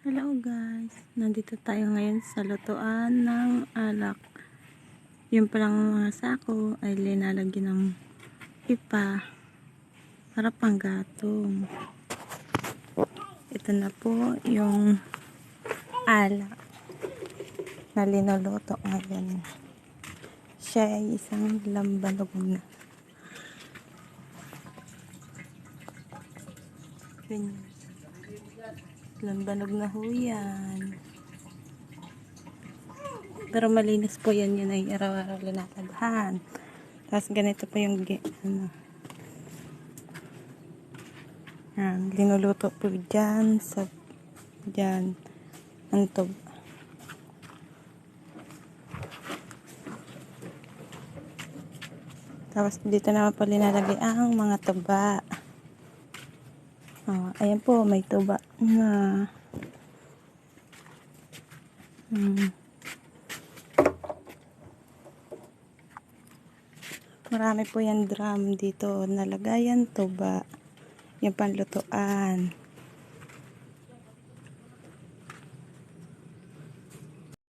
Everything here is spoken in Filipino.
Hello guys, nandito tayo ngayon sa lutuan ng alak. Yung palang mga sako ay linalagyan ng ipa para panggatong. Ito na po yung alak na linuluto ngayon. Siya ay isang lambanog na. Ganyan. Lambanog na ho yan. Pero malinis po yan, yun ay araw-araw linalabhan. Tapos ganito po yung linuluto po dyan sa dyan antog. Tapos dito naman po linalagay ang mga tuba. Ayan po, may tuba na. Marami po yan drum dito nalagayan tuba. Yung panlutuan.